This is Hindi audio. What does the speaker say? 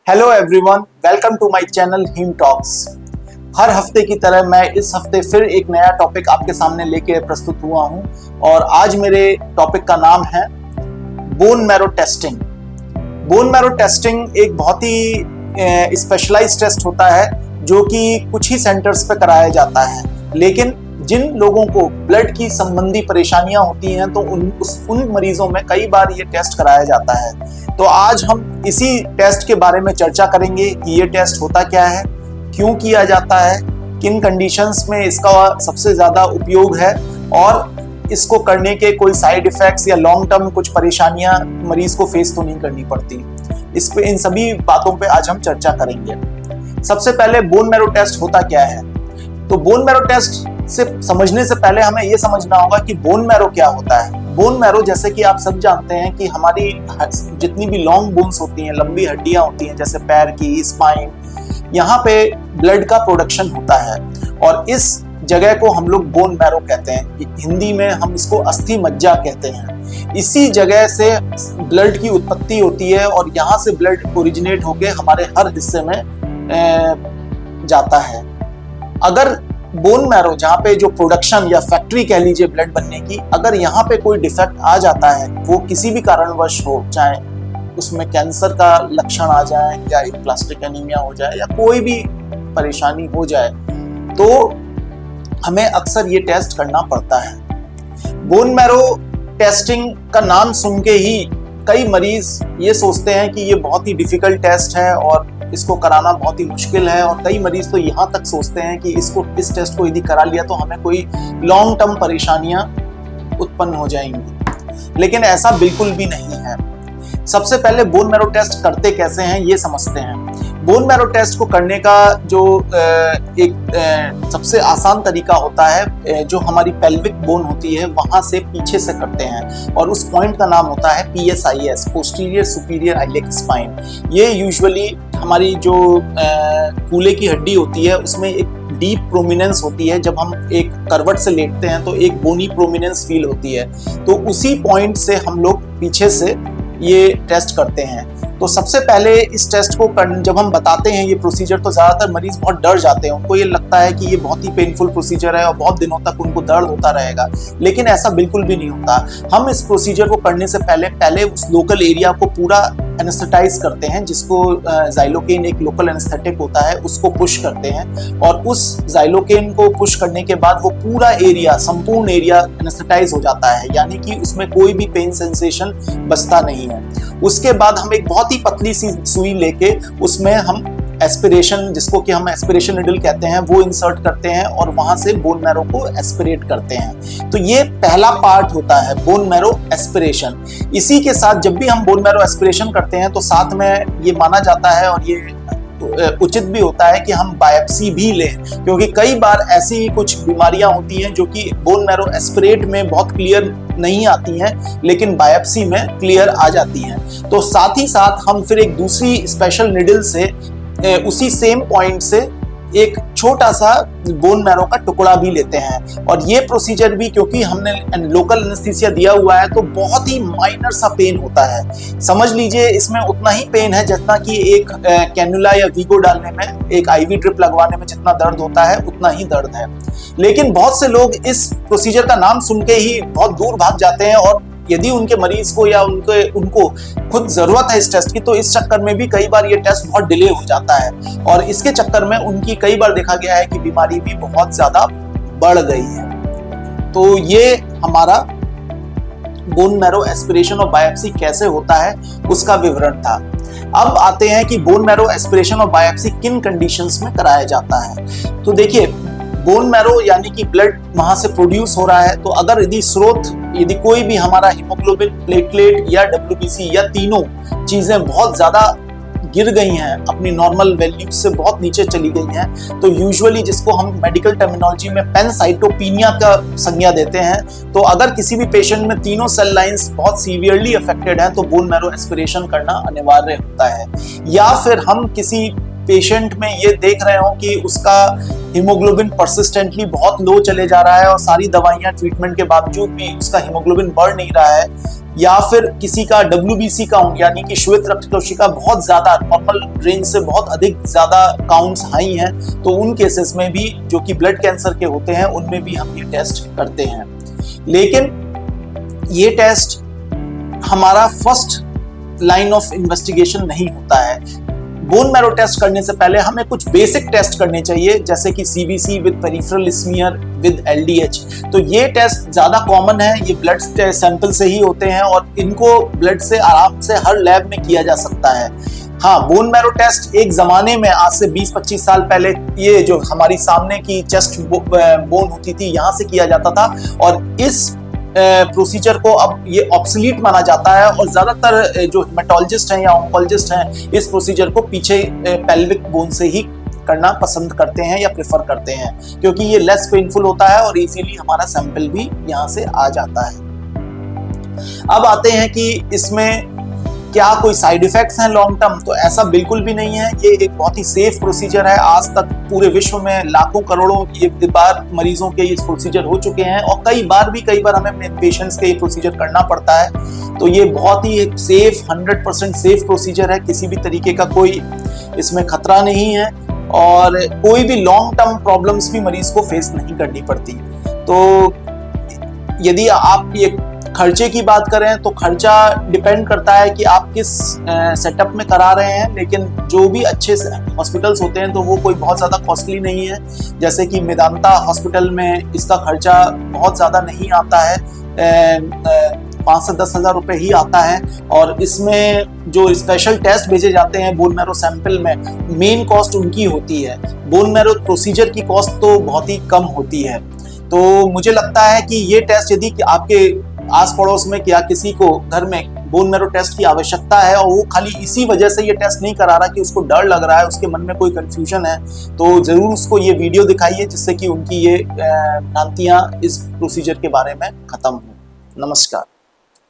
Hello everyone, welcome to my channel heem talks. हर हफ्ते की तरह मैं इस हफ्ते फिर एक नया टॉपिक आपके सामने लेके प्रस्तुत हुआ हूं और आज मेरे टॉपिक का नाम है bone marrow testing. Bone marrow testing एक बहुत ही स्पेशलाइज्ड टेस्ट होता है जो कि कुछ ही सेंटर्स पे कराया जाता है, लेकिन जिन लोगों को ब्लड की संबंधी परेशानियां होती हैं तो उन मरीजों में कई बार ये टेस्ट कराया जाता है। तो आज हम इसी टेस्ट के बारे में चर्चा करेंगे कि ये टेस्ट होता क्या है, क्यों किया जाता है, किन कंडीशंस में इसका सबसे ज़्यादा उपयोग है और इसको करने के कोई साइड इफ़ेक्ट्स या लॉन्ग टर्म कुछ परेशानियां मरीज को फेस तो नहीं करनी पड़ती। इन सभी बातों पे आज हम चर्चा करेंगे। सबसे पहले बोन मैरो टेस्ट होता क्या है। तो बोन मैरो टेस्ट से समझने से पहले हमें ये समझना होगा कि बोन मैरो क्या होता है। बोन मैरो, जैसे कि आप सब जानते हैं कि हमारी जितनी भी लॉन्ग बोन्स होती हैं, लंबी हड्डियां होती हैं, जैसे पैर की स्पाइन, यहाँ पे ब्लड का प्रोडक्शन होता है और इस जगह को हम लोग बोन मैरो कहते हैं। हिंदी में हम इसको अस्थि मज्जा कहते हैं। इसी जगह से ब्लड की उत्पत्ति होती है और यहाँ से ब्लड ओरिजिनेट होके हमारे हर हिस्से में जाता है। अगर बोन मैरो, जहाँ पे जो प्रोडक्शन या फैक्ट्री कह लीजिए ब्लड बनने की, अगर यहाँ पे कोई डिफेक्ट आ जाता है, वो किसी भी कारणवश हो, चाहे उसमें कैंसर का लक्षण आ जाए या प्लास्टिक एनीमिया हो जाए या कोई भी परेशानी हो जाए, तो हमें अक्सर ये टेस्ट करना पड़ता है। बोन मैरो टेस्टिंग का नाम सुन के ही कई मरीज ये सोचते हैं कि ये बहुत ही डिफिकल्ट टेस्ट है और इसको कराना बहुत ही मुश्किल है, और कई मरीज तो यहाँ तक सोचते हैं कि इस टेस्ट को यदि करा लिया तो हमें कोई लॉन्ग टर्म परेशानियां उत्पन्न हो जाएंगी, लेकिन ऐसा बिल्कुल भी नहीं है। सबसे पहले बोन मैरो टेस्ट करते कैसे हैं ये समझते हैं। बोन मैरो टेस्ट को करने का जो एक सबसे आसान तरीका होता है, जो हमारी पेल्विक बोन होती है वहां से पीछे से करते हैं और उस पॉइंट का नाम होता है PSIS, posterior superior iliac spine. ये यूजुअली हमारी जो कूल्हे की हड्डी होती है उसमें एक डीप प्रोमिनेंस होती है। जब हम एक करवट से लेटते हैं तो एक बोनी प्रोमिनेंस फील होती है, तो उसी पॉइंट से हम लोग पीछे से ये टेस्ट करते हैं। तो सबसे पहले इस टेस्ट को जब हम बताते हैं ये प्रोसीजर, तो ज़्यादातर मरीज बहुत डर जाते हैं। उनको ये लगता है कि ये बहुत ही पेनफुल प्रोसीजर है और बहुत दिनों तक उनको दर्द होता रहेगा, लेकिन ऐसा बिल्कुल भी नहीं होता। हम इस प्रोसीजर को करने से पहले उस लोकल एरिया को पूरा एनेस्थेटाइज करते हैं, जिसको ज़ाइलोकेन एक लोकल एनेस्थेटिक होता है, उसको पुश करते हैं और उस ज़ाइलोकेन को पुश करने के बाद वो पूरा एरिया, संपूर्ण एरिया एनेस्थेटाइज हो जाता है, यानी कि उसमें कोई भी पेन सेंसेशन बचता नहीं है। उसके बाद हम एक बहुत ही पतली सी सुई लेके उसमें हम एस्पिरेशन, जिसको कि हम एस्पिरेशन निडल कहते हैं, वो इंसर्ट करते हैं और वहां से बोन मैरो को एस्पिरेट करते हैं। तो ये पहला पार्ट होता है बोन मैरो एस्पिरेशन। इसी के साथ जब भी हम बोन मैरो एस्पिरेशन करते हैं तो साथ में ये माना जाता है और ये उचित भी होता है कि हम बायोप्सी भी लें, क्योंकि कई बार ऐसी कुछ बीमारियां होती हैं जो कि बोन मैरो एस्पिरेट में बहुत क्लियर नहीं आती हैं, लेकिन बायोप्सी में क्लियर आ जाती हैं। तो साथ ही साथ हम फिर एक दूसरी स्पेशल निडल से उसी सेम पॉइंट से एक छोटा सा बोन मैरो का टुकड़ा भी लेते हैं। और ये प्रोसीजर भी, क्योंकि हमने लोकल एनेस्थीसिया दिया हुआ है, तो बहुत ही माइनर सा पेन होता है। समझ लीजिए इसमें उतना ही पेन है जितना कि एक कैनुला या वीगो डालने में, एक IV ड्रिप लगवाने में जितना दर्द होता है उतना ही दर्द है। लेकिन बहुत से लोग इस प्रोसीजर का नाम सुन के ही बहुत दूर भाग जाते हैं, और यदि उनके मरीज को या उनको खुद जरूरत है इस टेस्ट की, तो इस चक्कर में भी कई बार ये टेस्ट बहुत डिले हो जाता है और इसके चक्कर में उनकी कई बार देखा गया है कि बीमारी भी बहुत ज्यादा बढ़ गई है। तो ये हमारा बोन मैरो एस्पिरेशन और बायोप्सी कैसे होता है उसका विवरण था। अब आते हैं कि बोन मैरो एस्पिरेशन और बायोप्सी किन कंडीशंस में कराया जाता है। तो देखिए, बोन मैरो यानी कि ब्लड वहां से प्रोड्यूस हो रहा है, तो अगर यदि कोई भी हमारा हीमोग्लोबिन, प्लेटलेट या WBC या तीनों चीजें बहुत ज्यादा गिर गई हैं, अपनी नॉर्मल वैल्यू से बहुत नीचे चली गई हैं, तो यूजुअली जिसको हम मेडिकल टर्मिनोलॉजी में पैनसाइटोपिनिया का संज्ञा देते हैं, तो अगर किसी भी पेशेंट में तीनों सेल लाइंस बहुत सीवियरली अफेक्टेड हैं तो बोन मैरो एस्पिरेशन करना अनिवार्य होता है। या फिर हम किसी पेशेंट में ये देख रहे हो कि उसका हीमोग्लोबिन परसिस्टेंटली बहुत लो चले जा रहा है और सारी दवाइयां ट्रीटमेंट के बावजूद भी उसका हीमोग्लोबिन बढ़ नहीं रहा है, या फिर किसी का WBC काउंट यानी कि श्वेत रक्त कोशिका बहुत ज्यादा नॉर्मल रेंज से बहुत अधिक ज्यादा काउंट्स हाई हैं, तो उन केसेस में भी जो कि ब्लड कैंसर के होते हैं उनमें भी हम ये टेस्ट करते हैं। लेकिन ये टेस्ट हमारा फर्स्ट लाइन ऑफ इन्वेस्टिगेशन नहीं होता है। बोन मैरो टेस्ट करने से पहले हमें कुछ बेसिक टेस्ट करने चाहिए, जैसे कि CBC with peripheral smear with LDH। तो ये टेस्ट ज्यादा कॉमन है, ये ब्लड सैंपल से ही होते हैं और इनको ब्लड से आराम से हर लैब में किया जा सकता है। हाँ, बोन मैरो टेस्ट एक जमाने में आज से 20-25 साल पहले ये जो हमारी सामने की चेस्ट बोन होती थी यहाँ से किया जाता था, और इस प्रोसीजर को अब ये ऑब्सोलीट माना जाता है और ज्यादातर जो हेमेटोलॉजिस्ट हैं या ऑन्कोलॉजिस्ट हैं इस प्रोसीजर को पीछे पेल्विक बोन से ही करना पसंद करते हैं या प्रेफर करते हैं, क्योंकि ये लेस पेनफुल होता है और इजीली हमारा सैंपल भी यहाँ से आ जाता है। अब आते हैं कि इसमें क्या कोई साइड इफेक्ट्स हैं लॉन्ग टर्म, तो ऐसा बिल्कुल भी नहीं है। ये एक बहुत ही सेफ प्रोसीजर है। आज तक पूरे विश्व में लाखों करोड़ों ये बार मरीजों के ये प्रोसीजर हो चुके हैं और कई बार हमें पेशेंट्स के ये प्रोसीजर करना पड़ता है। तो ये बहुत ही एक सेफ 100% सेफ प्रोसीजर है, किसी भी तरीके का कोई इसमें खतरा नहीं है और कोई भी लॉन्ग टर्म प्रॉब्लम्स भी मरीज को फेस नहीं करनी पड़ती। तो यदि आप ये खर्चे की बात करें तो खर्चा डिपेंड करता है कि आप किस सेटअप में करा रहे हैं, लेकिन जो भी अच्छे हॉस्पिटल्स होते हैं तो वो कोई बहुत ज़्यादा कॉस्टली नहीं है। जैसे कि मेदांता हॉस्पिटल में इसका खर्चा बहुत ज़्यादा नहीं आता है, 5 से 10 हज़ार रुपये ही आता है, और इसमें जो स्पेशल टेस्ट भेजे जाते हैं बोन मैरो सैंपल में, मेन कॉस्ट उनकी होती है। बोन मैरो प्रोसीजर की कॉस्ट तो बहुत ही कम होती है। तो मुझे लगता है कि ये टेस्ट यदि आपके आस पड़ोस में क्या किसी को घर में बोन मैरो टेस्ट की आवश्यकता है और वो खाली इसी वजह से ये टेस्ट नहीं करा रहा कि उसको डर लग रहा है, उसके मन में कोई कंफ्यूजन है, तो जरूर उसको ये वीडियो दिखाइए जिससे कि उनकी ये भ्रांतियां इस प्रोसीजर के बारे में खत्म हो। नमस्कार।